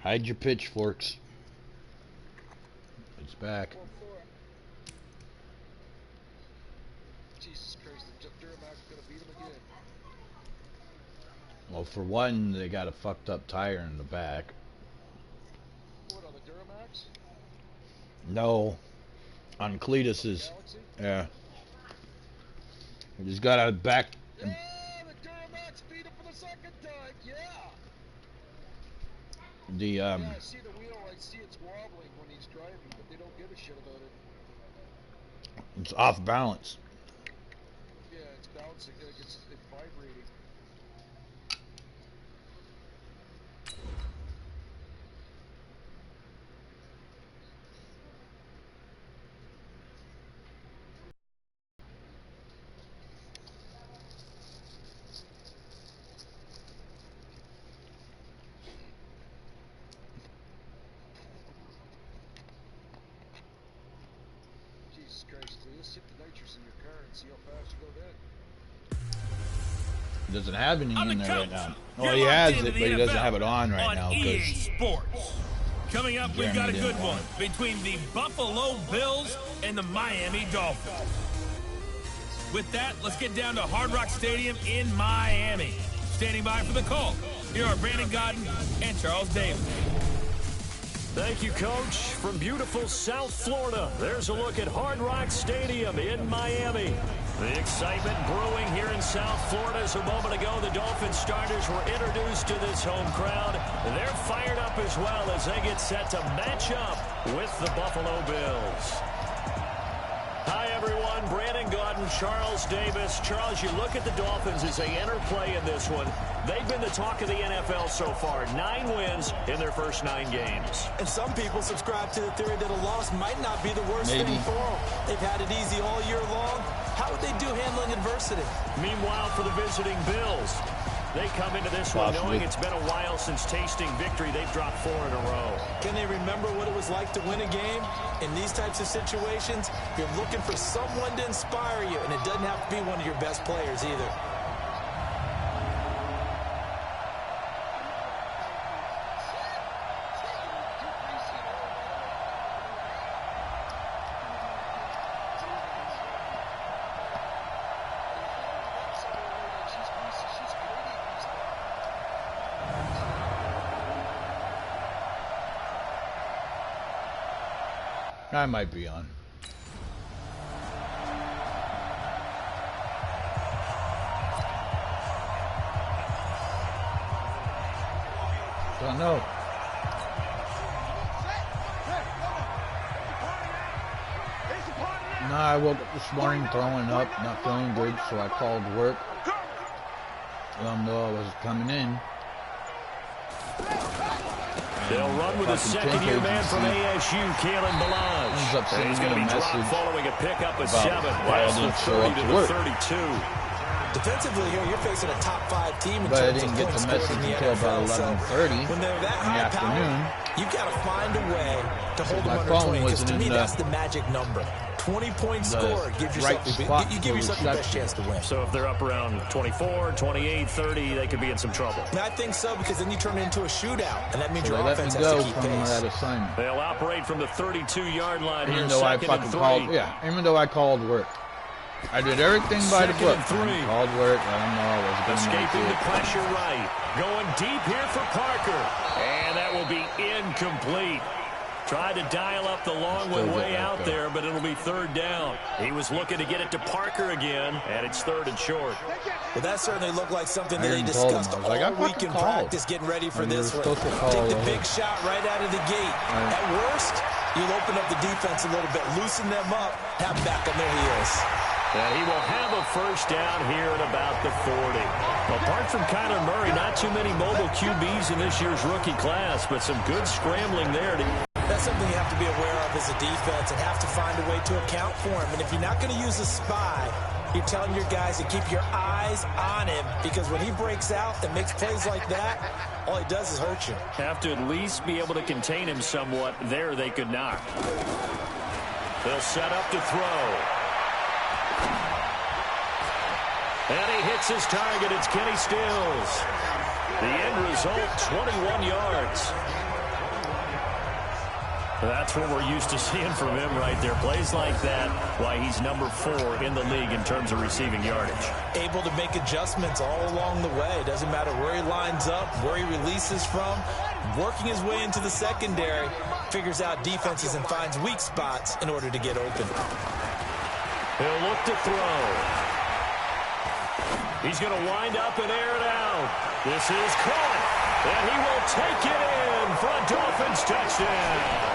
Hide your pitchforks. It's back. Jesus Christ, the Duramax gonna beat him again. Well, for one, they got a fucked up tire in the back. What, on the Duramax? No, on Cletus's. Galaxy? Yeah. He's got a back. Yeah, the Duramax beat him for the second time. Yeah. Yeah, I see the wheel. I see it's wobbling when he's driving, but they don't give a shit about it. it's off balance. Yeah, it's bouncing. It's vibrating. Jesus Christ, just hit the nitrous in your car and see how fast you go then. Doesn't have any in there right now. You're Well, he locked has into it, the but he doesn't NFL have it on right now. EA 'Cause Sports. Coming up, we've got a Jeremy good didn't one between the Buffalo Bills and the Miami Dolphins. With that, let's get down to Hard Rock Stadium in Miami. Standing by for the call, here are Brandon Godden and Charles Davis. Thank you, Coach. From beautiful South Florida, there's a look at Hard Rock Stadium in Miami. The excitement brewing here in South Florida as a moment ago the Dolphins starters were introduced to this home crowd. They're fired up as well as they get set to match up with the Buffalo Bills. Hi, everyone. Brandon Godden, Charles Davis. Charles, you look at the Dolphins as they enter play in this one. They've been the talk of the NFL so far. 9 wins in their first 9 games. And some people subscribe to the theory that a loss might not be the worst Maybe. thing for them. They've had it easy all year long. How would they do handling adversity? Meanwhile, for the visiting Bills, they come into this one Possibly. knowing it's been a while since tasting victory. They've dropped 4 in a row. Can they remember what it was like to win a game? In these types of situations, you're looking for someone to inspire you, and it doesn't have to be one of your best players either. I might be on. Don't know. No, I woke up this morning throwing up, not feeling good, so I called work. Let them know I was coming in. They'll run with a second-year man from ASU, Kalen Balazs. Ends up sending He's going to me be a dropped message following a pickup of about 7. why I That's the didn't show 30 up to to the work. 32. Defensively here, you're facing a top 5 team in But I terms didn't of get points the scored message in the until about NFL. So 11:30 when they're that in the high afternoon. power, you got to find a way to hold them My under phone 20. Because wasn't to me, in that's the magic number. 20 points the scored. Give yourself, right spot you give for yourself your best reception. chance to win. So if they're up around 24, 28, 30, they could be in some trouble. And I think so, because then you turn it into a shootout, and that means So your they let me offense has to go keep from pace. that assignment. They'll operate from the 32-yard line here, Even though I second fucking and 3. called, even though I called work. I did everything by the Second book. and 3. Called work. I don't know. I was going Escaping to the pressure right. Going deep here for Parker. And that will be incomplete. Tried to dial up the long one Still way get out that, there, but it'll be 3rd down. He was looking to get it to Parker again, and it's 3rd and short. Well, that certainly looked like something I that they even told him. discussed I was like, I all week fucking in called. practice, getting ready for And you this were one. supposed to call Take the ahead. big shot right out of the gate. Right. At worst, you'll open up the defense a little bit, loosen them up, have them back on their heels. And he will have a 1st down here at about the 40. Apart from Kyler Murray, not too many mobile QBs in this year's rookie class, but some good scrambling there. That's something you have to be aware of as a defense and have to find a way to account for him. And if you're not going to use a spy, you're telling your guys to keep your eyes on him, because when he breaks out and makes plays like that, all he does is hurt you. Have to at least be able to contain him somewhat. There they could not. They'll set up to throw. And he hits his target. It's Kenny Stills. The end result, 21 yards. That's what we're used to seeing from him right there. Plays like that, why he's number 4 in the league in terms of receiving yardage. Able to make adjustments all along the way. Doesn't matter where he lines up, where he releases from. Working his way into the secondary, figures out defenses and finds weak spots in order to get open. He'll look to throw. He's going to wind up and air it out. This is caught, and he will take it in for a Dolphins touchdown.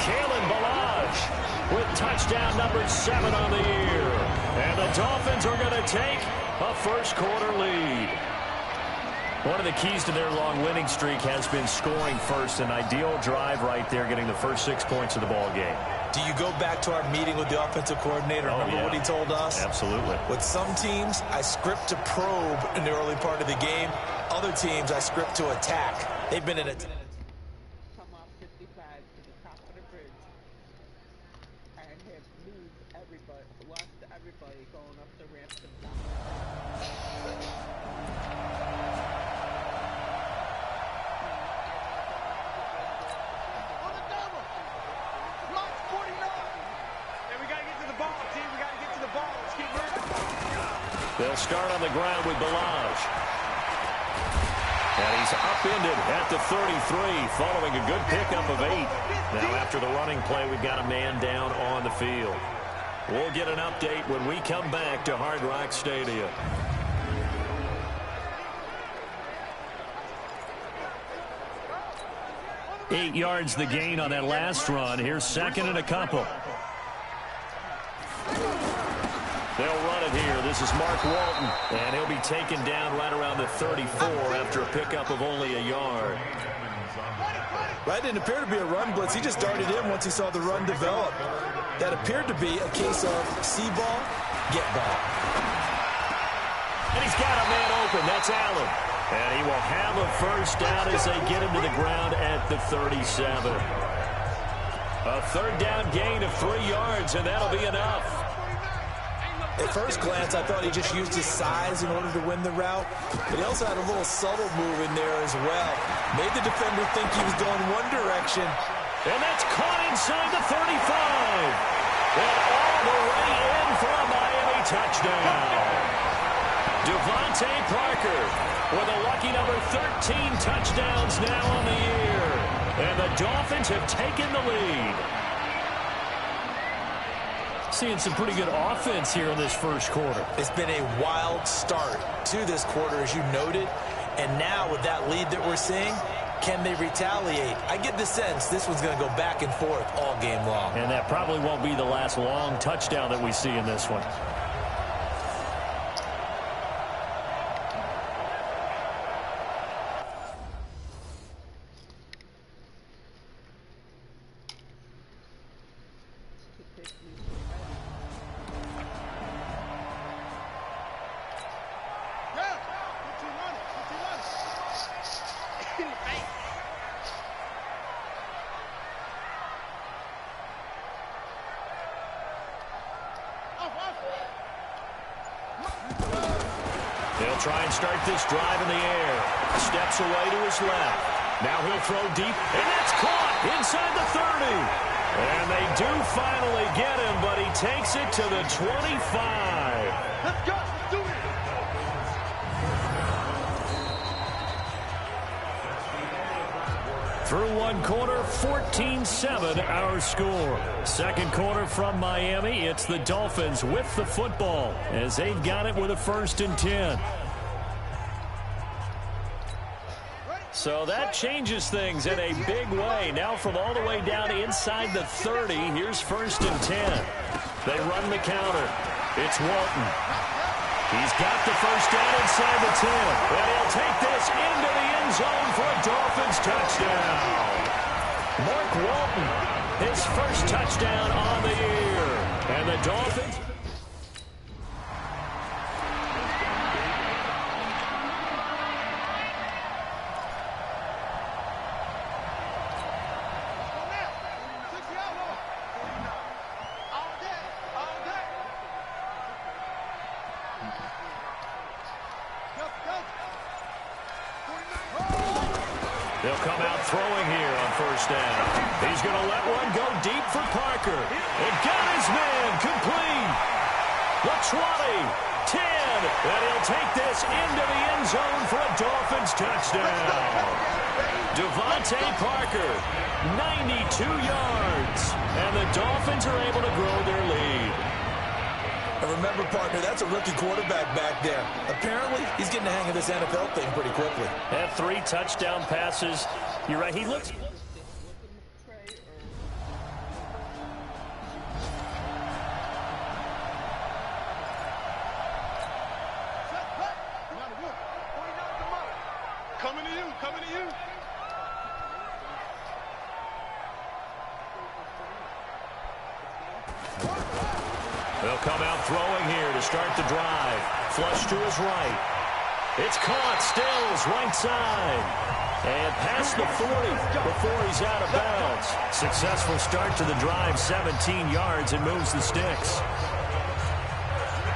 Kalen Balazs with touchdown number 7 on the year. And the Dolphins are going to take a first-quarter lead. One of the keys to their long winning streak has been scoring first. An ideal drive right there, getting the first 6 points of the ball game. Do you go back to our meeting with the offensive coordinator? Remember what he told us? Absolutely. With some teams, I script to probe in the early part of the game. Other teams, I script to attack. They've been in it. Come off 55 to the top of the bridge and have lost everybody going up the ramp to the top. They'll start on the ground with Balazs. And he's upended at the 33, following a good pickup of 8. Now, after the running play, we've got a man down on the field. We'll get an update when we come back to Hard Rock Stadium. Eight yards the gain on that last run. Here's second and a couple. They'll run it here. This is Mark Walton, and he'll be taken down right around the 34 after a pickup of only a yard. That didn't appear to be a run blitz. He just darted in once he saw the run develop. That appeared to be a case of see ball, get ball. And he's got a man open. That's Allen. And he will have a first down as they get him to the ground at the 37. A third down gain of 3 yards, and that'll be enough. At first glance, I thought he just used his size in order to win the route, but he also had a little subtle move in there as well. Made the defender think he was going one direction. And that's caught inside the 35. And all the way in for a Miami touchdown. Devontae Parker with a lucky number 13 touchdowns now on the year. And the Dolphins have taken the lead. Seeing some pretty good offense here in this first quarter. It's been a wild start to this quarter, as you noted. And now with that lead that we're seeing, can they retaliate? I get the sense this one's going to go back and forth all game long. And that probably won't be the last long touchdown that we see in this one. They'll try and start this drive in the air. Steps away to his left. Now he'll throw deep, and that's caught inside the 30. And they do finally get him, but he takes it to the 25. Let's go. Do it. Through one quarter, 14-7 our score. Second quarter from Miami, it's the Dolphins with the football as they've got it with a 1st and 10. So that changes things in a big way. Now from all the way down inside the 30, here's 1st and 10. They run the counter. It's Walton. He's got the first down inside the 10. And he'll take this into the end zone for a Dolphins touchdown. Mark Walton, his first touchdown on the year. And the Dolphins... They'll come out throwing here on first down. He's going to let one go deep for Parker. It got his man complete. The 20. 10, and he'll take this into the end zone for a Dolphins touchdown. Devontae Parker, 92 yards, and the Dolphins are able to grow their lead. And remember, partner, that's a rookie quarterback back there. Apparently, he's getting the hang of this NFL thing pretty quickly. Had 3 touchdown passes. You're right, he looks... Coming to you, coming to you. They'll come out throwing here to start the drive. Flush to his right. It's caught, Stills, right side. And past the 40 before he's out of bounds. Successful start to the drive, 17 yards, and moves the sticks.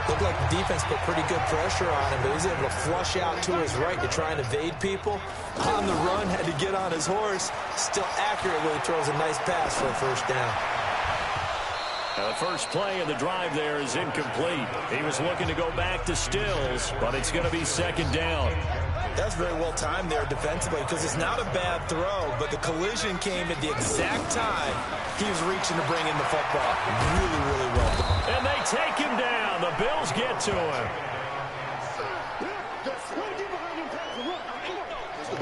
Looked like the defense put pretty good pressure on him, but he was able to flush out to his right to try and evade people. On the run, had to get on his horse. Still accurately throws a nice pass for a first down. Now the first play of the drive there is incomplete. He was looking to go back to Stills, but it's going to be second down. That's very well timed there defensively because it's not a bad throw, but the collision came at the exact time he was reaching to bring in the football. Really, really well done. And they take him down. The Bills get to him.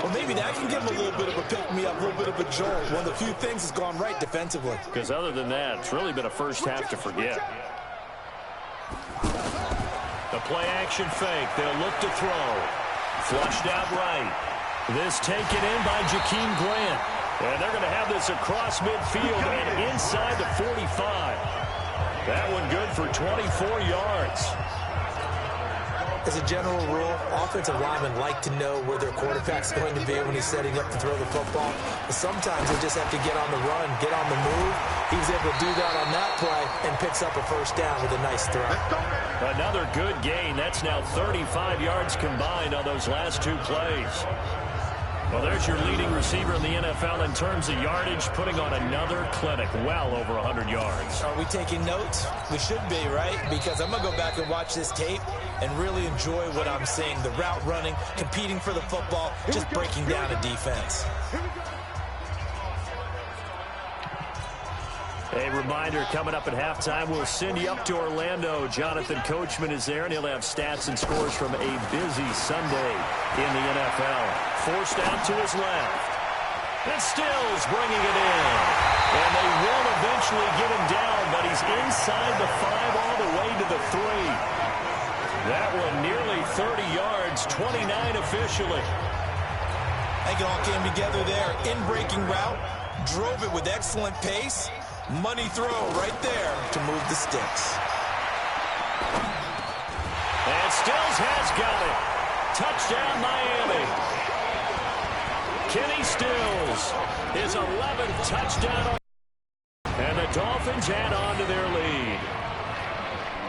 Well, maybe that can give him a little bit of a pick-me-up, a little bit of a jolt. One of the few things that's gone right defensively. Because other than that, it's really been a first half to forget. The play-action fake. They'll look to throw. Flushed out right. This taken in by Jakeem Grant. And they're going to have this across midfield and inside the 45. That one good for 24 yards. As a general rule, offensive linemen like to know where their quarterback's going to be when he's setting up to throw the football. But sometimes they just have to get on the run, get on the move. He was able to do that on that play and picks up a first down with a nice throw. Another good gain. That's now 35 yards combined on those last 2 plays. Well, there's your leading receiver in the NFL in terms of yardage, putting on another clinic, well over 100 yards. Are we taking notes? We should be, right? Because I'm going to go back and watch this tape and really enjoy what I'm seeing. The route running, competing for the football, just breaking down a defense. A reminder, coming up at halftime, we'll send you up to Orlando. Jonathan Coachman is there, and he'll have stats and scores from a busy Sunday in the NFL. Forced out to his left. And Stills bringing it in. And they will eventually get him down, but he's inside the 5 all the way to the 3. That one nearly 30 yards, 29 officially. I think it all came together there. In-breaking route, drove it with excellent pace. Money throw right there to move the sticks. And Stills has got it. Touchdown, Miami. Kenny Stills, his 11th touchdown. And the Dolphins add on to their lead.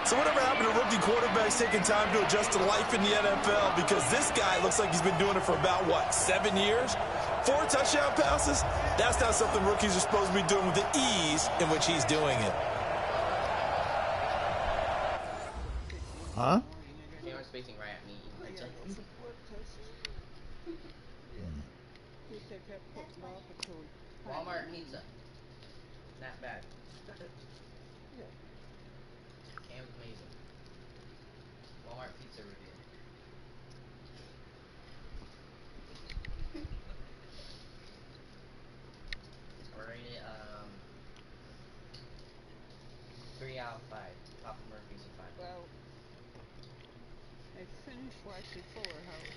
So whatever happened to rookie quarterbacks taking time to adjust to life in the NFL? Because this guy looks like he's been doing it for about, what, 7 years? 4 touchdown passes? That's not something rookies are supposed to be doing with the ease in which he's doing it. Huh? They were spacing right at me. Walmart pizza. Not bad. Cam's amazing. Walmart pizza review. I rated 3 out of 5. Papa Murphy's a 5. Well, I finished watching Fuller House.